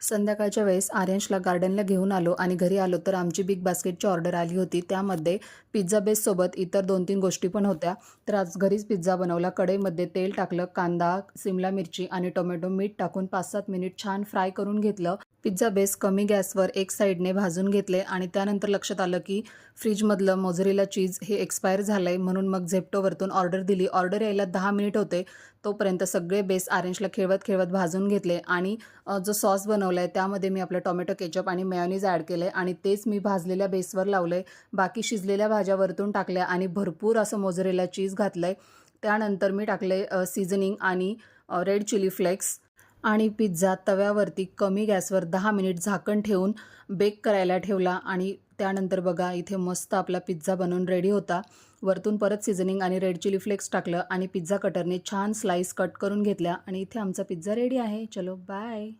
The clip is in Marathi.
संध्याकाळच्या वेळेस आर्यांशला गार्डनला घेऊन आलो आणि घरी आलो तर आमची बिग बास्केटची ऑर्डर आली होती। त्यामध्ये पिझ्झा बेससोबत इतर 2-3 गोष्टी पण होत्या। तर आज घरीच पिझ्झा बनवला। कढईमध्ये तेल टाकलं, कांदा, सिमला मिरची आणि टोमॅटो, मीठ टाकून 5-7 मिनिट छान फ्राय करून घेतलं। पिझ्झा बेस कमी गॅसवर एक साईडने भाजून घेतले आणि त्यानंतर लक्षात आलं की फ्रीजमधलं मोझरेला चीज हे एक्सपायर झालंय, म्हणून मग झेप्टोवरतून ऑर्डर दिली। ऑर्डर यायला 10 मिनिट होते। तोपर्यंत सगळे बेस आर्यांशला खेळवत भाजून घेतले आणि जो सॉस बनवला आहे त्यामध्ये मी आपलं टोमॅटो केचप आणि मेयोनीज ॲड केलं आहे आणि तेच मी भाजलेल्या बेसवर लावलं आहे। बाकी शिजलेल्या भाज्या वरतून टाकल्या आणि भरपूर असं मोझरेला चीज घातलं आहे। त्यानंतर मी टाकले सीझनिंग आणि रेड चिली फ्लेक्स आणि पिझ्झा तव्यावरती कमी गॅसवर 10 मिनिट झाकण ठेवून बेक करायला ठेवला आणि त्यानंतर बघा इथे मस्त आपला पिझ्झा बनवून रेडी होता। वरतून परत सीझनिंग आणि रेड चिली फ्लेक्स टाकलं आणि पिझ्झा कटरने छान स्लाइस कट करून घेतल्या आणि इथे आमचा पिझ्झा रेडी आहे। चलो बाय।